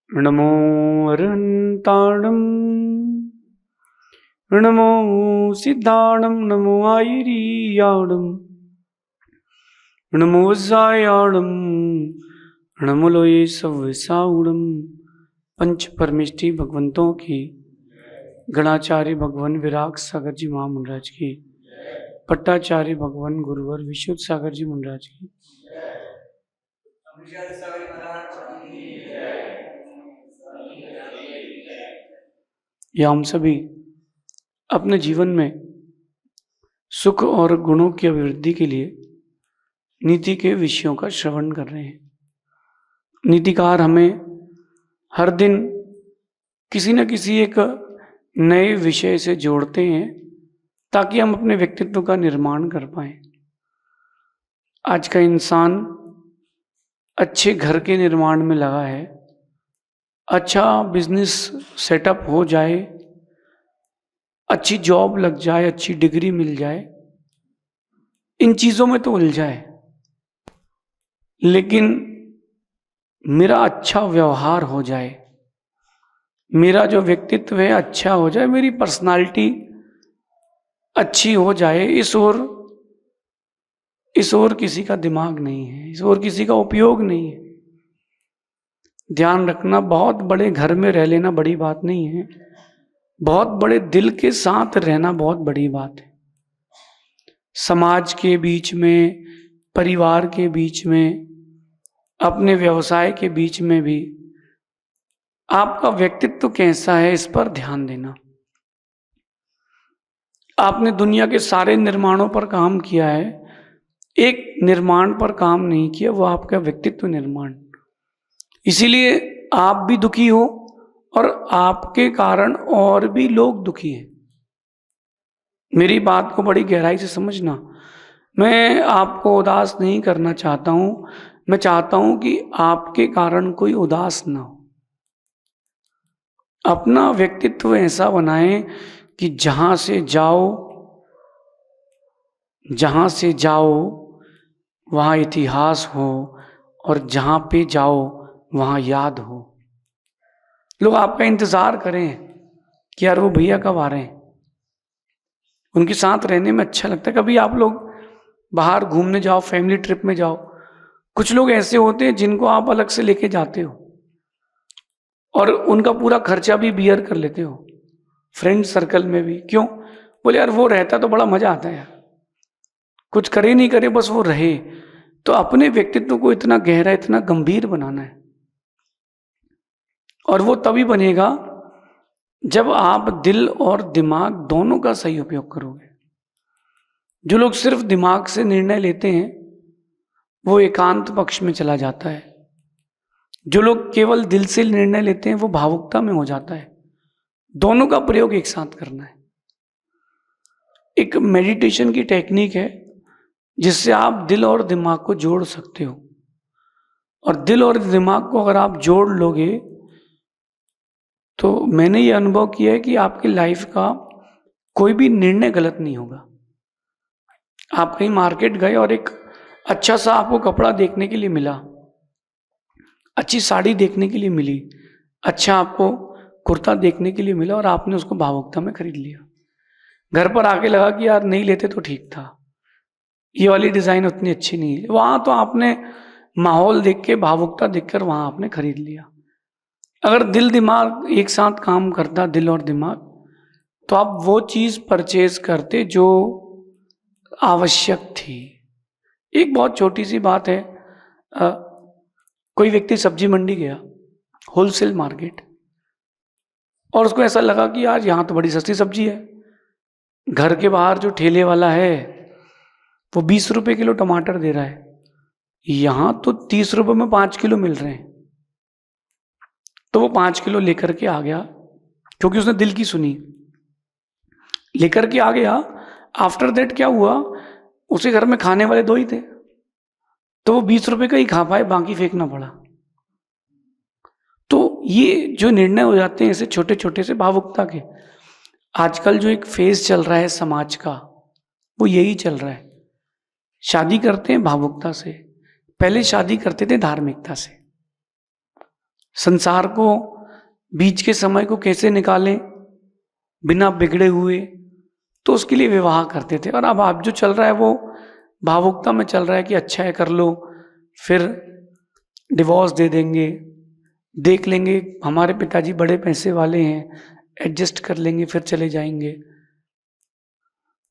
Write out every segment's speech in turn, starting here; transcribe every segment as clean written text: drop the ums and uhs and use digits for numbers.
नमो अरहन्ताणं नमो सिद्धाणं नमो आयिरीयाणं नमो वज्रायाणं नमो लोये सव्यसाऊणं। पंच परमिष्टि भगवंतों की, गणाचार्य भगवान विराग सागर जी महामंडराज की, पट्टाचार्य भगवान गुरुवर विशुद्ध सागर जी महाराज की, या हम सभी अपने जीवन में सुख और गुणों की अभिवृद्धि के लिए नीति के विषयों का श्रवण कर रहे हैं। नीतिकार हमें हर दिन किसी न किसी एक नए विषय से जोड़ते हैं ताकि हम अपने व्यक्तित्व का निर्माण कर पाए। आज का इंसान अच्छे घर के निर्माण में लगा है, अच्छा बिजनेस सेटअप हो जाए, अच्छी जॉब लग जाए, अच्छी डिग्री मिल जाए, इन चीजों में तो उलझा है। लेकिन मेरा अच्छा व्यवहार हो जाए, मेरा जो व्यक्तित्व है अच्छा हो जाए, मेरी पर्सनालिटी अच्छी हो जाए, इस ओर किसी का दिमाग नहीं है, इस ओर किसी का उपयोग नहीं है। ध्यान रखना, बहुत बड़े घर में रह लेना बड़ी बात नहीं है, बहुत बड़े दिल के साथ रहना बहुत बड़ी बात है। समाज के बीच में, परिवार के बीच में, अपने व्यवसाय के बीच में भी आपका व्यक्तित्व कैसा है, इस पर ध्यान देना। आपने दुनिया के सारे निर्माणों पर काम किया है, एक निर्माण पर काम नहीं किया, वो आपका व्यक्तित्व निर्माण। इसीलिए आप भी दुखी हो और आपके कारण और भी लोग दुखी हैं। मेरी बात को बड़ी गहराई से समझना। मैं आपको उदास नहीं करना चाहता हूं, मैं चाहता हूं कि आपके कारण कोई उदास ना हो। अपना व्यक्तित्व ऐसा बनाएं कि जहां से जाओ वहां इतिहास हो, और जहां पे जाओ वहां याद हो। लोग आपका इंतजार करें कि यार वो भैया कब आ रहे हैं। उनके साथ रहने में अच्छा लगता है। कभी आप लोग बाहर घूमने जाओ, फैमिली ट्रिप में जाओ, कुछ लोग ऐसे होते हैं जिनको आप अलग से लेके जाते हो और उनका पूरा खर्चा भी बियर कर लेते हो, फ्रेंड सर्कल में भी। क्यों? बोले यार वो रहता तो बड़ा मजा आता है यार, कुछ करे नहीं करे बस वो रहे। तो अपने व्यक्तित्व को इतना गहरा, इतना गंभीर बनाना है, और वो तभी बनेगा जब आप दिल और दिमाग दोनों का सही उपयोग करोगे। जो लोग सिर्फ दिमाग से निर्णय लेते हैं वो एकांत पक्ष में चला जाता है। जो लोग केवल दिल से निर्णय लेते हैं वो भावुकता में हो जाता है। दोनों का प्रयोग एक साथ करना है। एक मेडिटेशन की टेक्निक है जिससे आप दिल और दिमाग को जोड़ सकते हो, और दिल और दिमाग को अगर आप जोड़ लोगे तो मैंने ये अनुभव किया है कि आपकी लाइफ का कोई भी निर्णय गलत नहीं होगा। आप कहीं मार्केट गए और एक अच्छा सा आपको कपड़ा देखने के लिए मिला, अच्छी साड़ी देखने के लिए मिली, अच्छा आपको कुर्ता देखने के लिए मिला, और आपने उसको भावुकता में खरीद लिया। घर पर आके लगा कि यार नहीं लेते तो ठीक था, ये वाली डिजाइन उतनी अच्छी नहीं है। वहां तो आपने माहौल देख के, भावुकता देखकर वहां आपने खरीद लिया। अगर दिल दिमाग एक साथ काम करता, दिल और दिमाग, तो आप वो चीज परचेज करते जो आवश्यक थी। एक बहुत छोटी सी बात है, कोई व्यक्ति सब्जी मंडी गया, होलसेल मार्केट, और उसको ऐसा लगा कि यार यहाँ तो बड़ी सस्ती सब्जी है। घर के बाहर जो ठेले वाला है वो 20 रुपए किलो टमाटर दे रहा है, यहाँ तो 30 रुपए में 5 किलो मिल रहे हैं। तो वो 5 किलो लेकर के आ गया, क्योंकि उसने दिल की सुनी, लेकर के आ गया। आफ्टर दैट क्या हुआ, उसे घर में खाने वाले 2 ही थे, तो वो 20 रुपए का ही खा पाए, बाकी फेंकना पड़ा। तो ये जो निर्णय हो जाते हैं ऐसे छोटे छोटे से भावुकता के, आजकल जो एक फेज चल रहा है समाज का वो यही चल रहा है। शादी करते हैं भावुकता से, पहले शादी करते थे धार्मिकता से। संसार को, बीच के समय को कैसे निकालें बिना बिगड़े हुए, तो उसके लिए विवाह करते थे। और अब आप जो चल रहा है वो भावुकता में चल रहा है कि अच्छा है कर लो, फिर डिवोर्स दे देंगे, देख लेंगे हमारे पिताजी बड़े पैसे वाले हैं, एडजस्ट कर लेंगे, फिर चले जाएंगे।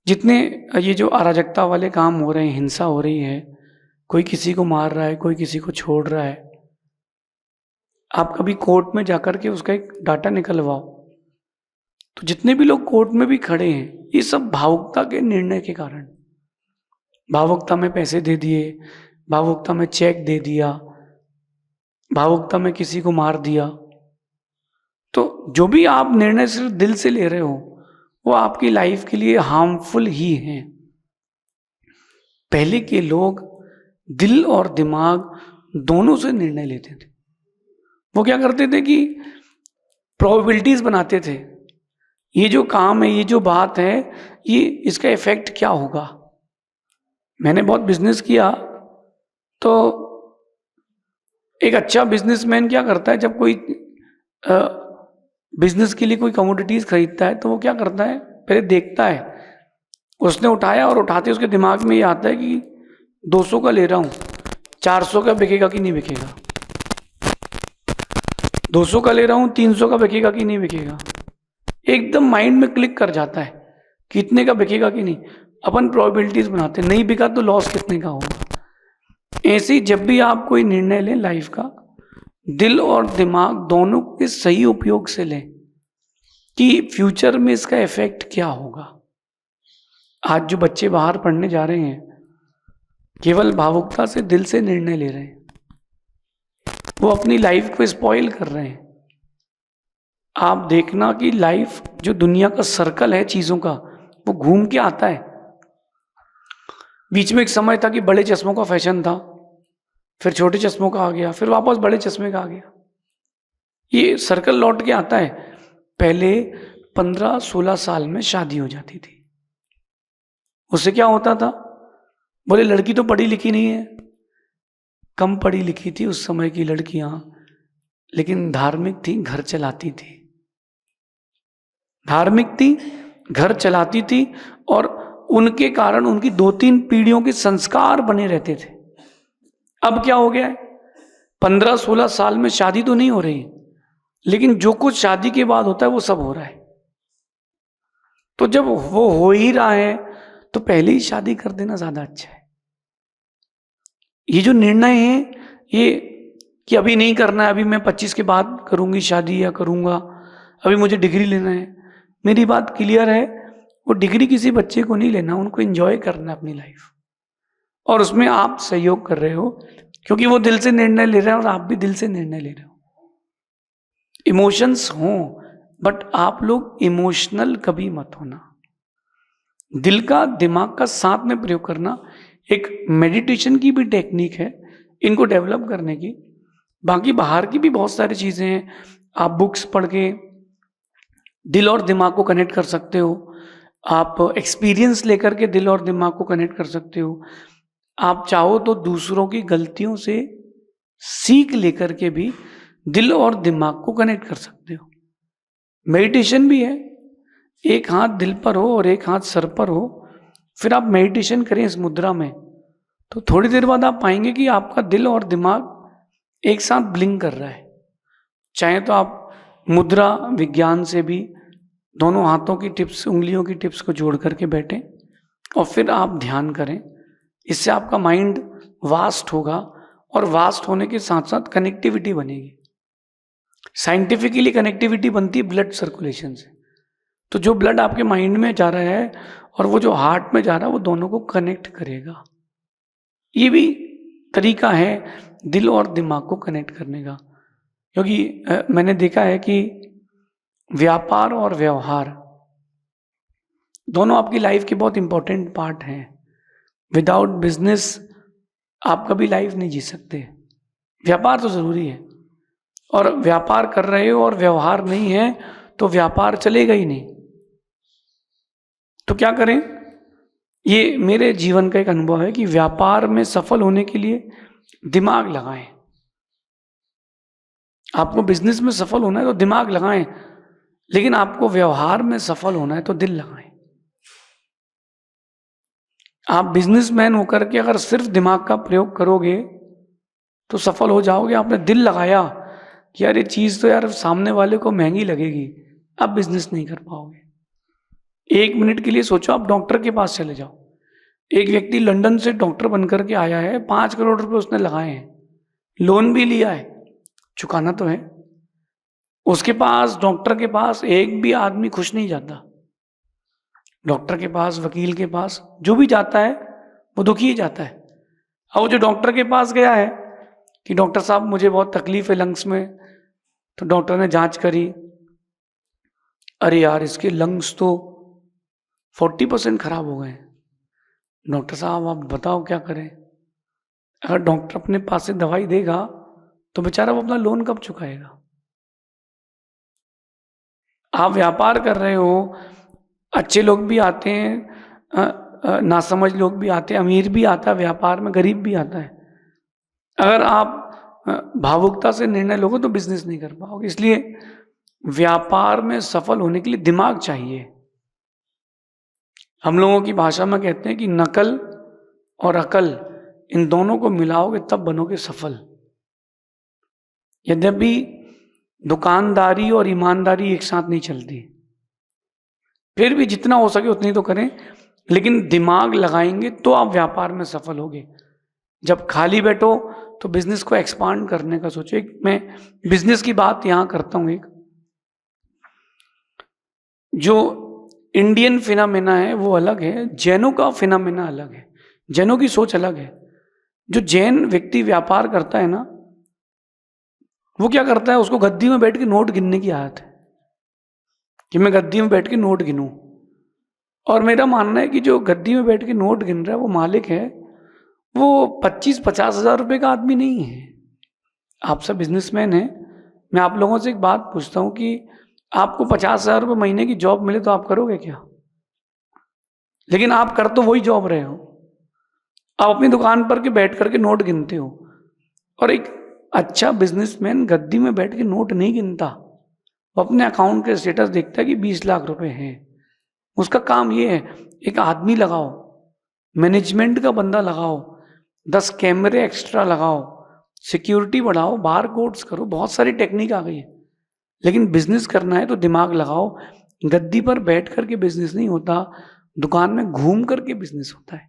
जितने ये जो अराजकता वाले काम हो रहे हैं, हिंसा हो रही है, कोई किसी को मार रहा है, कोई किसी को छोड़ रहा है, आप कभी कोर्ट में जाकर के उसका एक डाटा निकलवाओ, तो जितने भी लोग कोर्ट में भी खड़े हैं, ये सब भावुकता के निर्णय के कारण, भावुकता में पैसे दे दिए, भावुकता में चेक दे दिया, भावुकता में किसी को मार दिया। तो जो भी आप निर्णय सिर्फ दिल से ले रहे हो, वो आपकी लाइफ के लिए हार्मफुल ही हैं। पहले के लोग दिल और दिमाग दोनों से निर्णय लेते थे। वो क्या करते थे कि प्रोबेबिलिटीज बनाते थे, ये जो काम है, ये जो बात है, ये इसका इफेक्ट क्या होगा। मैंने बहुत बिजनेस किया, तो एक अच्छा बिजनेसमैन क्या करता है, जब कोई बिजनेस के लिए कोई कमोडिटीज खरीदता है, तो वो क्या करता है, पहले देखता है, उसने उठाया और उठाते उसके दिमाग में ये आता है कि 200 का ले रहा हूं, 400 का बिकेगा कि नहीं बिकेगा, 200 का ले रहा हूं, 300 का बिकेगा कि नहीं बिकेगा। एकदम माइंड में क्लिक कर जाता है कितने का बिकेगा कि नहीं। अपन प्रोबेबिलिटीज बनाते, नहीं बिका तो लॉस कितने का होगा। ऐसे ही जब भी आप कोई निर्णय लें लाइफ का, दिल और दिमाग दोनों के सही उपयोग से लें कि फ्यूचर में इसका इफेक्ट क्या होगा। आज जो बच्चे बाहर पढ़ने जा रहे हैं, केवल भावुकता से, दिल से निर्णय ले रहे हैं, वो अपनी लाइफ को स्पॉइल कर रहे हैं। आप देखना कि लाइफ जो दुनिया का सर्कल है चीजों का, वो घूम के आता है। बीच में एक समय था कि बड़े चश्मों का फैशन था, फिर छोटे चश्मों का आ गया, फिर वापस बड़े चश्मे का आ गया। ये सर्कल लौट के आता है। पहले 15-16 साल में शादी हो जाती थी। उससे क्या होता था, बोले लड़की तो पढ़ी लिखी नहीं है, कम पढ़ी लिखी थी उस समय की लड़कियां, लेकिन धार्मिक थी, घर चलाती थी। धार्मिक थी, घर चलाती थी, और उनके कारण उनकी 2-3 पीढ़ियों के संस्कार बने रहते थे। अब क्या हो गया है, 15-16 साल में शादी तो नहीं हो रही, लेकिन जो कुछ शादी के बाद होता है वो सब हो रहा है। तो जब वो हो ही रहा है, तो पहले ही शादी कर देना ज्यादा अच्छा है। ये जो निर्णय है, ये कि अभी नहीं करना है, अभी मैं 25 के बाद करूंगी शादी या करूंगा, अभी मुझे डिग्री लेना है, मेरी बात क्लियर है, वो डिग्री किसी बच्चे को नहीं लेना, उनको एंजॉय करना अपनी लाइफ। और उसमें आप सहयोग कर रहे हो, क्योंकि वो दिल से निर्णय ले रहे हैं और आप भी दिल से निर्णय ले रहे हो। इमोशंस हों, बट आप लोग इमोशनल कभी मत होना। दिल का, दिमाग का साथ में प्रयोग करना एक मेडिटेशन की भी टेक्निक है, इनको डेवलप करने की। बाकी बाहर की भी बहुत सारी चीजें हैं, आप बुक्स पढ़ के दिल और दिमाग को कनेक्ट कर सकते हो, आप एक्सपीरियंस लेकर के दिल और दिमाग को कनेक्ट कर सकते हो। आप चाहो तो दूसरों की गलतियों से सीख लेकर के भी दिल और दिमाग को कनेक्ट कर सकते हो। मेडिटेशन भी है, एक हाथ दिल पर हो और एक हाथ सर पर हो, फिर आप मेडिटेशन करें इस मुद्रा में, तो थोड़ी देर बाद आप पाएंगे कि आपका दिल और दिमाग एक साथ ब्लिंक कर रहा है। चाहे तो आप मुद्रा विज्ञान से भी दोनों हाथों की टिप्स, उंगलियों की टिप्स को जोड़ करके बैठें और फिर आप ध्यान करें। इससे आपका माइंड वास्ट होगा, और वास्ट होने के साथ साथ कनेक्टिविटी बनेगी। साइंटिफिकली कनेक्टिविटी बनती है ब्लड सर्कुलेशन से। तो जो ब्लड आपके माइंड में जा रहा है और वो जो हार्ट में जा रहा है, वो दोनों को कनेक्ट करेगा। ये भी तरीका है दिल और दिमाग को कनेक्ट करने का। क्योंकि मैंने देखा है कि व्यापार और व्यवहार दोनों आपकी लाइफ के बहुत इंपॉर्टेंट पार्ट हैं। विदाउट बिजनेस आप कभी लाइफ नहीं जी सकते। व्यापार तो जरूरी है, और व्यापार कर रहे हो और व्यवहार नहीं है तो व्यापार चलेगा ही नहीं। तो क्या करें, ये मेरे जीवन का एक अनुभव है कि व्यापार में सफल होने के लिए दिमाग लगाएं। आपको बिजनेस में सफल होना है तो दिमाग लगाएं, लेकिन आपको व्यवहार में सफल होना है तो दिल लगाएं। आप बिजनेसमैन होकर के अगर सिर्फ दिमाग का प्रयोग करोगे तो सफल हो जाओगे। आपने दिल लगाया कि यार ये चीज़ तो यार सामने वाले को महंगी लगेगी, आप बिजनेस नहीं कर पाओगे। 1 मिनट के लिए सोचो, आप डॉक्टर के पास चले जाओ। एक व्यक्ति लंदन से डॉक्टर बनकर के आया है, 5 करोड़ रुपए उसने लगाए हैं, लोन भी लिया है, चुकाना तो है। उसके पास, डॉक्टर के पास एक भी आदमी खुश नहीं जाता। डॉक्टर के पास, वकील के पास जो भी जाता है वो दुखी ही जाता है। और जो डॉक्टर के पास गया है कि डॉक्टर साहब मुझे बहुत तकलीफ है लंग्स में, तो डॉक्टर ने जांच करी, अरे यार इसके लंग्स तो 40% खराब हो गए। डॉक्टर साहब आप बताओ क्या करें। अगर डॉक्टर अपने पास से दवाई देगा तो बेचारा वो अपना लोन कब चुकाएगा। आप व्यापार कर रहे हो, अच्छे लोग भी आते हैं, नासमझ लोग भी आते हैं, अमीर भी आता है व्यापार में, गरीब भी आता है। अगर आप भावुकता से निर्णय लोगे तो बिजनेस नहीं कर पाओगे। इसलिए व्यापार में सफल होने के लिए दिमाग चाहिए। हम लोगों की भाषा में कहते हैं कि नकल और अकल, इन दोनों को मिलाओगे तब बनोगे सफल। यद्यपि दुकानदारी और ईमानदारी एक साथ नहीं चलती, फिर भी जितना हो सके उतनी तो करें, लेकिन दिमाग लगाएंगे तो आप व्यापार में सफल होगे। जब खाली बैठो तो बिजनेस को एक्सपांड करने का सोचो। मैं बिजनेस की बात यहां करता हूं। एक जो इंडियन फिनोमेना है वो अलग है, जैनों का फिनोमेना अलग है, जैनों की सोच अलग है। जो जैन व्यक्ति व्यापार करता है ना, वो क्या करता है, उसको गद्दी में बैठ के नोट गिनने की आदत है कि मैं गद्दी में बैठ के नोट गिनूं। और मेरा मानना है कि जो गद्दी में बैठ के नोट गिन रहा है वो मालिक है, वो 25-50 हजार रुपए का आदमी नहीं है। आप सब बिजनेसमैन हैं। मैं आप लोगों से एक बात पूछता हूं कि आपको 50 हजार रुपये महीने की जॉब मिले तो आप करोगे क्या? लेकिन आप कर तो वही जॉब रहे हो। आप अपनी दुकान पर के बैठ करके नोट गिनते हो। और एक अच्छा बिजनेसमैन गद्दी में बैठ के नोट नहीं गिनता, वो अपने अकाउंट के स्टेटस देखता है कि 20 लाख रुपए हैं। उसका काम ये है, एक आदमी लगाओ, मैनेजमेंट का बंदा लगाओ, 10 कैमरे एक्स्ट्रा लगाओ, सिक्योरिटी बढ़ाओ, बार कोड्स करो, बहुत सारी टेक्निक आ गई है। लेकिन बिजनेस करना है तो दिमाग लगाओ। गद्दी पर बैठ करके बिजनेस नहीं होता, दुकान में घूम करके बिजनेस होता है,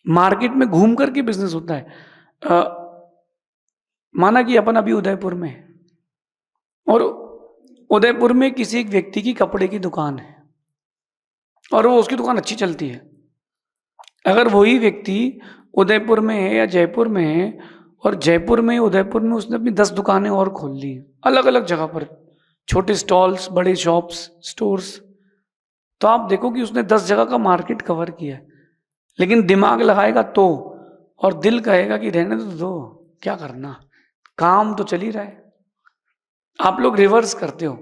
मार्केट में घूम करके बिजनेस होता है। माना कि अपन अभी उदयपुर में है और उदयपुर में किसी एक व्यक्ति की कपड़े की दुकान है और वो उसकी दुकान अच्छी चलती है। अगर वही व्यक्ति उदयपुर में है या जयपुर में है और जयपुर में उदयपुर में उसने अपनी 10 दुकानें और खोल ली अलग अलग जगह पर, छोटे स्टॉल्स, बड़े शॉप्स, स्टोर्स, तो आप देखो कि उसने 10 जगह का मार्केट कवर किया है। लेकिन दिमाग लगाएगा तो, और दिल कहेगा कि रहने तो दो, क्या करना, काम तो चल ही रहा है। आप लोग रिवर्स करते हो,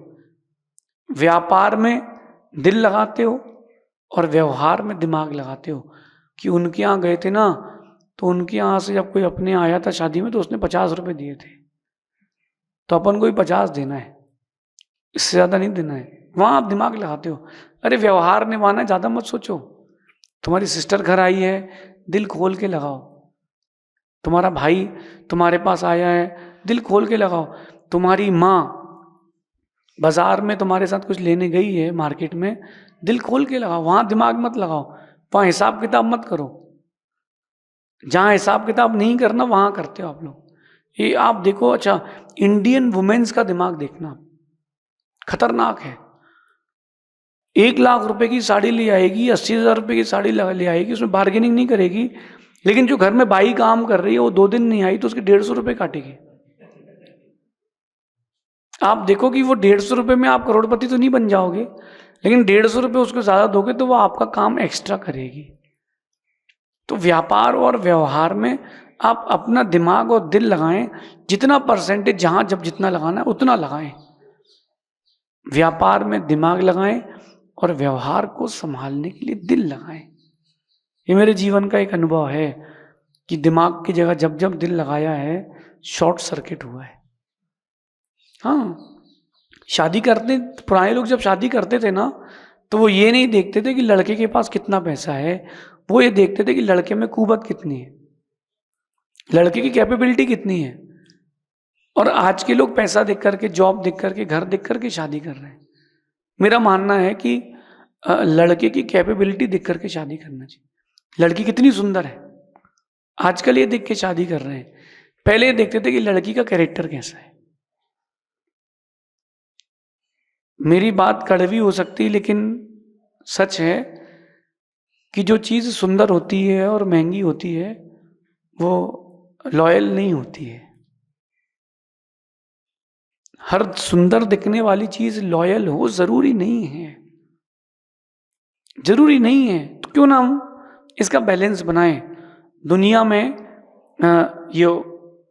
व्यापार में दिल लगाते हो और व्यवहार में दिमाग लगाते हो। कि उनके यहाँ गए थे ना, तो उनके यहाँ से जब कोई अपने आया था शादी में तो उसने 50 रुपए दिए थे, तो अपन को भी 50 देना है, इससे ज़्यादा नहीं देना है। वहाँ आप दिमाग लगाते हो। अरे व्यवहार निभाना है, ज़्यादा मत सोचो। तुम्हारी सिस्टर घर आई है, दिल खोल के लगाओ। तुम्हारा भाई तुम्हारे पास आया है, दिल खोल के लगाओ। तुम्हारी माँ बाजार में तुम्हारे साथ कुछ लेने गई है मार्केट में, दिल खोल के लगाओ। वहाँ दिमाग मत लगाओ, वहाँ हिसाब किताब मत करो। जहाँ हिसाब किताब नहीं करना वहाँ करते हो आप लोग। ये आप देखो, अच्छा इंडियन वुमेन्स का दिमाग देखना, खतरनाक है। 1 लाख रुपए की साड़ी ले आएगी, 80,000 रुपए की साड़ी ले आएगी, उसमें बार्गेनिंग नहीं करेगी। लेकिन जो घर में बाई काम कर रही है वो 2 दिन नहीं आई तो उसके 150 रुपए काटेगी। आप देखो कि वो 150 रुपए में आप करोड़पति तो नहीं बन जाओगे, लेकिन 150 रुपए उसको ज्यादा दोगे तो वो आपका काम एक्स्ट्रा करेगी। तो व्यापार और व्यवहार में आप अपना दिमाग और दिल लगाएं, जितना परसेंटेज जहां जब जितना लगाना है उतना लगाएं। व्यापार में दिमाग लगाएं और व्यवहार को संभालने के लिए दिल लगाएं। ये मेरे जीवन का एक अनुभव है कि दिमाग की जगह जब जब दिल लगाया है, शॉर्ट सर्किट हुआ है। हाँ, शादी करते पुराने लोग जब शादी करते थे ना, तो वो ये नहीं देखते थे कि लड़के के पास कितना पैसा है, वो ये देखते थे कि लड़के में कुवत कितनी है, लड़के की कैपेबिलिटी कितनी है। और आज के लोग पैसा देख करके, जॉब देख करके, घर देख करके शादी कर रहे हैं। मेरा मानना है कि लड़के की कैपेबिलिटी देख करके शादी करना चाहिए। लड़की कितनी सुंदर है, आजकल ये देख के शादी कर रहे हैं। पहले देखते थे कि लड़की का कैरेक्टर कैसा है। मेरी बात कड़वी हो सकती है, लेकिन सच है कि जो चीज़ सुंदर होती है और महंगी होती है, वो लॉयल नहीं होती है। हर सुंदर दिखने वाली चीज़ लॉयल हो ज़रूरी नहीं है, ज़रूरी नहीं है। तो क्यों ना हम इसका बैलेंस बनाएं। दुनिया में ये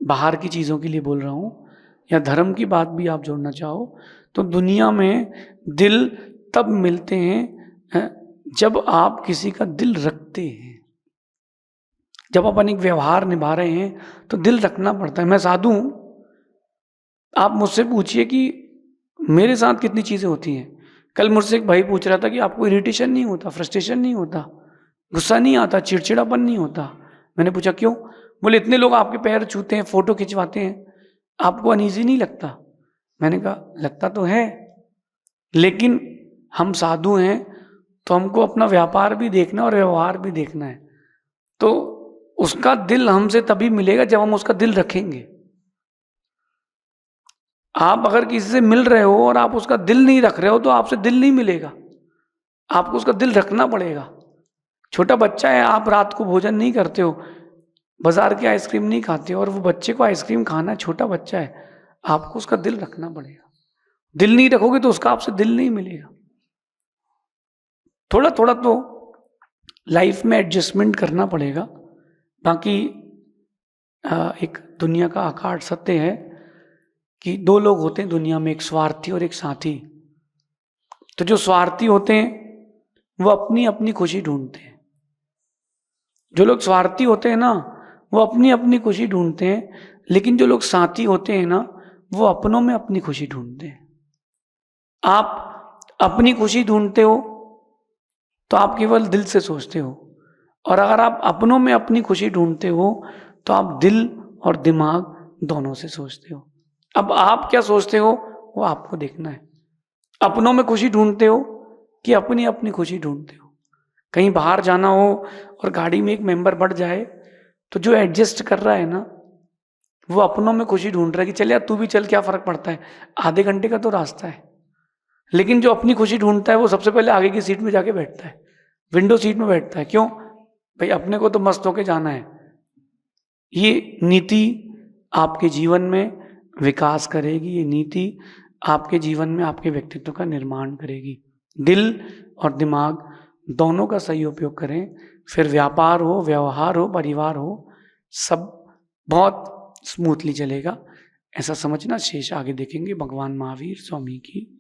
बाहर की चीज़ों के लिए बोल रहा हूँ, या धर्म की बात भी आप जोड़ना चाहो, तो दुनिया में दिल तब मिलते हैं जब आप किसी का दिल रखते हैं। जब अपन एक व्यवहार निभा रहे हैं तो दिल रखना पड़ता है। मैं साधु हूँ, आप मुझसे पूछिए कि मेरे साथ कितनी चीज़ें होती हैं। कल मुझसे एक भाई पूछ रहा था कि आपको इरिटेशन नहीं होता, फ्रस्ट्रेशन नहीं होता, गुस्सा नहीं आता, चिड़चिड़ापन नहीं होता। मैंने पूछा क्यों? बोले इतने लोग आपके पैर छूते हैं, फोटो खिंचवाते हैं, आपको अनईजी नहीं लगता? मैंने कहा लगता तो है, लेकिन हम साधु हैं तो हमको अपना व्यापार भी देखना और व्यवहार भी देखना है। तो उसका दिल हमसे तभी मिलेगा जब हम उसका दिल रखेंगे। आप अगर किसी से मिल रहे हो और आप उसका दिल नहीं रख रहे हो तो आपसे दिल नहीं मिलेगा, आपको उसका दिल रखना पड़ेगा। छोटा बच्चा है, आप रात को भोजन नहीं करते हो, बाजार की आइसक्रीम नहीं खाते हो, और वो बच्चे को आइसक्रीम खाना है, छोटा बच्चा है, आपको उसका दिल रखना पड़ेगा। दिल नहीं रखोगे तो उसका आपसे दिल नहीं मिलेगा। थोड़ा थोड़ा तो लाइफ में एडजस्टमेंट करना पड़ेगा। बाकी एक दुनिया का आकाश सत्य है कि दो लोग होते हैं दुनिया में, एक स्वार्थी और एक साथी। तो जो स्वार्थी होते हैं वो अपनी अपनी खुशी ढूंढते हैं। जो लोग स्वार्थी होते हैं ना, वो अपनी अपनी खुशी ढूंढते हैं, लेकिन जो लोग साथी होते हैं ना, वो अपनों में अपनी खुशी ढूंढते हैं। आप अपनी खुशी ढूंढते हो तो आप केवल दिल से सोचते हो, और अगर आप अपनों में अपनी खुशी ढूंढते हो तो आप दिल और दिमाग दोनों से सोचते हो। अब आप क्या सोचते हो वो आपको देखना है। अपनों में खुशी ढूंढते हो कि अपनी अपनी खुशी ढूंढते हो। कहीं बाहर जाना हो और गाड़ी में एक मेंबर बढ़ जाए तो जो एडजस्ट कर रहा है ना, वो अपनों में खुशी ढूंढ रहा है कि चल यार तू भी चल, क्या फर्क पड़ता है, आधे घंटे का तो रास्ता है। लेकिन जो अपनी खुशी ढूंढता है वो सबसे पहले आगे की सीट में जाके बैठता है, विंडो सीट में बैठता है। क्यों भाई? अपने को तो मस्त होके जाना है। ये नीति आपके जीवन में विकास करेगी, ये नीति आपके जीवन में आपके व्यक्तित्व का निर्माण करेगी। दिल और दिमाग दोनों का सही उपयोग करें, फिर व्यापार हो, व्यवहार हो, परिवार हो, सब बहुत स्मूथली चलेगा। ऐसा समझना। शेष आगे देखेंगे। भगवान महावीर स्वामी की